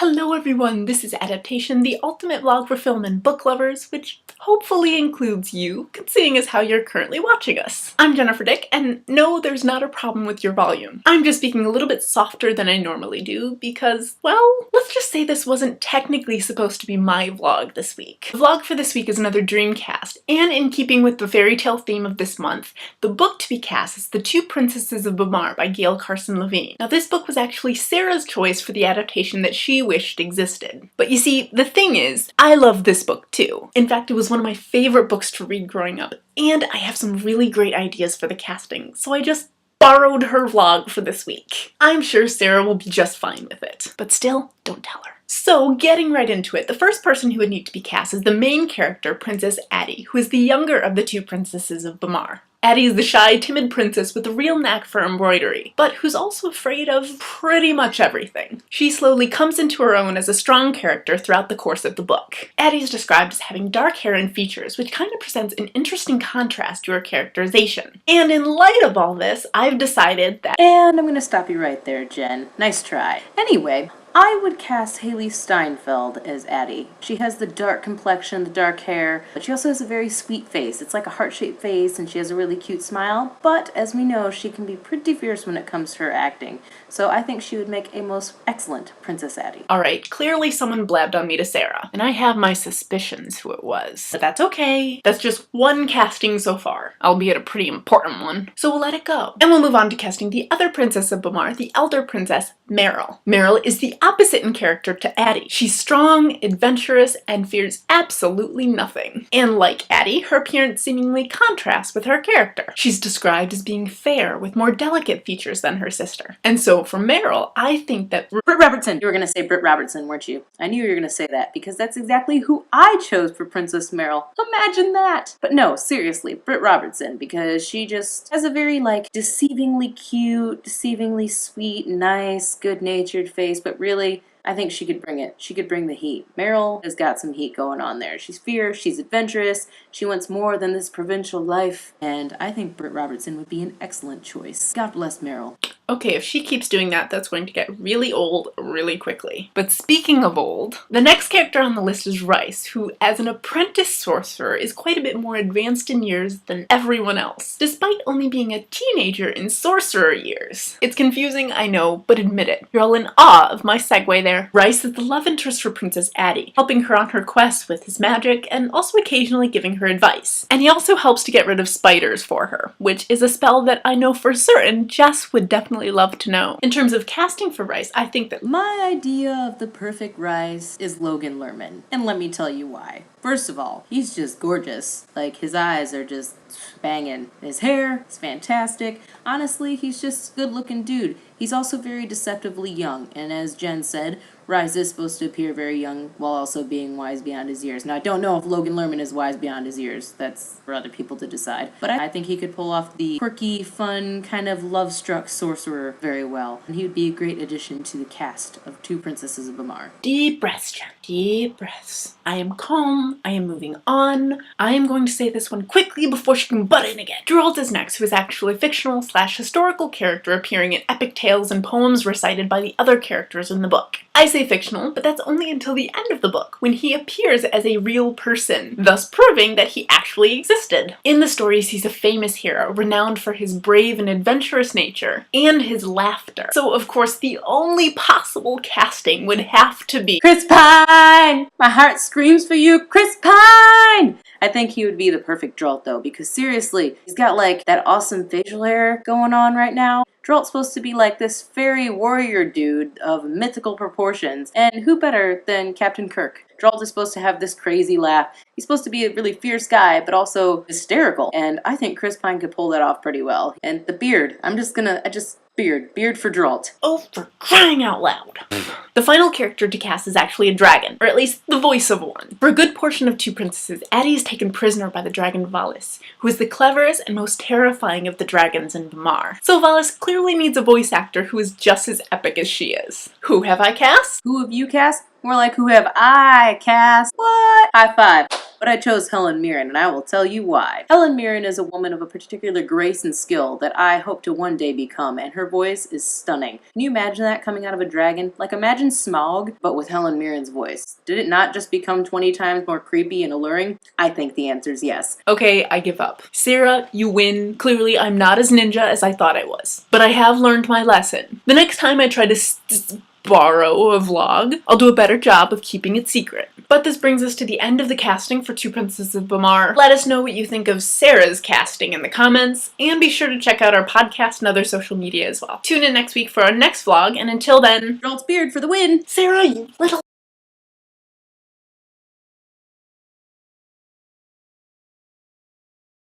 Hello everyone, this is Adaptation, the ultimate vlog for film and book lovers, which hopefully includes you, seeing as how you're currently watching us. I'm Jennifer Dick, and no, there's not a problem with your volume. I'm just speaking a little bit softer than I normally do because, well, let's just say this wasn't technically supposed to be my vlog this week. The vlog for this week is another Dreamcast, and in keeping with the fairy tale theme of this month, the book to be cast is The Two Princesses of Bamarre by Gail, Carson, Levine. Now this book was actually Sarah's choice for the adaptation that she wished existed. But you see, the thing is, I love this book too. In fact, it was one of my favorite books to read growing up, and I have some really great ideas for the casting, so I just borrowed her vlog for this week. I'm sure Sarah will be just fine with it, but still, don't tell her. So, getting right into it, the first person who would need to be cast is the main character, Princess Addie, who is the younger of the two princesses of Bamarre. Addie is the shy, timid princess with a real knack for embroidery, but who's also afraid of pretty much everything. She slowly comes into her own as a strong character throughout the course of the book. Addie is described as having dark hair and features, which kind of presents an interesting contrast to her characterization. And in light of all this, I've decided that— And I'm gonna stop you right there, Jen. Nice try. Anyway, I would cast Haley Steinfeld as Addie. She has the dark complexion, the dark hair, but she also has a very sweet face. It's like a heart-shaped face, and she has a really cute smile, but as we know, she can be pretty fierce when it comes to her acting. So I think she would make a most excellent Princess Addie. Alright, clearly someone blabbed on me to Sarah, and I have my suspicions who it was. But that's okay. That's just one casting so far, albeit a pretty important one. So we'll let it go. And we'll move on to casting the other princess of Bamarre, the elder princess, Merrill. Merrill is the opposite in character to Addie. She's strong, adventurous, and fears absolutely nothing. And like Addie, her appearance seemingly contrasts with her character. She's described as being fair, with more delicate features than her sister. And so for Merrill, I think that— Britt Robertson. You were gonna say Britt Robertson, weren't you? I knew you were gonna say that, because that's exactly who I chose for Princess Merrill. Imagine that! But no, seriously, Britt Robertson, because she just has a very, like, deceivingly cute, deceivingly sweet, nice, good-natured face, but really, I think she could bring it. She could bring the heat. Merrill has got some heat going on there. She's fierce, she's adventurous, she wants more than this provincial life, and I think Britt Robertson would be an excellent choice. God bless Merrill. okay, if she keeps doing that, that's going to get really old really quickly. But speaking of old, the next character on the list is Rice, who, as an apprentice sorcerer, is quite a bit more advanced in years than everyone else, despite only being a teenager in sorcerer years. It's confusing, I know, but admit it. You're all in awe of my segue there. Rice is the love interest for Princess Addie, helping her on her quest with his magic, and also occasionally giving her advice. And he also helps to get rid of spiders for her, which is a spell that I know for certain Jess would definitely love to know. In terms of casting for Rice, I think that My idea of the perfect Rice is Logan Lerman, and let me tell you why. First of all, he's just gorgeous. Like, his eyes are just banging. His hair is fantastic. Honestly, he's just a good-looking dude. He's also very deceptively young, and as Jen said, Rice is supposed to appear very young while also being wise beyond his years. Now, I don't know if Logan Lerman is wise beyond his years. That's for other people to decide. But I think he could pull off the quirky, fun, kind of love-struck sorcerer very well. And he would be a great addition to the cast of Two Princesses of Bamarre. deep breaths, Jen. Deep breaths. I am calm. I am moving on. I am going to say this one quickly before she can butt in again. Geralt is next, who is actually a fictional/historical character appearing in epic tales and poems recited by the other characters in the book. I say fictional, but that's only until the end of the book, when he appears as a real person, thus proving that he actually existed. In the stories, he's a famous hero, renowned for his brave and adventurous nature, and his laughter. So, of course, the only possible casting would have to be Chris Pine! My heart screams for you, Chris Pine! I think he would be the perfect Geralt, though, because seriously, he's got, like, that awesome facial hair going on right now. Geralt's supposed to be like this fairy warrior dude of mythical proportions, and who better than Captain Kirk? Geralt is supposed to have this crazy laugh. He's supposed to be a really fierce guy, but also hysterical, and I think Chris Pine could pull that off pretty well. And the beard, beard for Geralt. Oh, for crying out loud. The final character to cast is actually a dragon, or at least the voice of one. For a good portion of Two Princesses, Addie is taken prisoner by the dragon Valis, who is the cleverest and most terrifying of the dragons in Bamarre. So Valis clearly needs a voice actor who is just as epic as she is. Who have I cast? Who have you cast? More like, who have I cast? What? High five. but I chose Helen Mirren, and I will tell you why. Helen Mirren is a woman of a particular grace and skill that I hope to one day become, and her voice is stunning. Can you imagine that coming out of a dragon? Like, imagine Smaug, but with Helen Mirren's voice. Did it not just become 20 times more creepy and alluring? I think the answer is yes. Okay, I give up. Sarah, you win. Clearly, I'm not as ninja as I thought I was. But I have learned my lesson. The next time I try to borrow a vlog, I'll do a better job of keeping it secret. But this brings us to the end of the casting for Two Princesses of Bamarre. Let us know what you think of Sarah's casting in the comments, and be sure to check out our podcast and other social media as well. Tune in next week for our next vlog, and until then, Jolt's beard for the win! Sarah, you little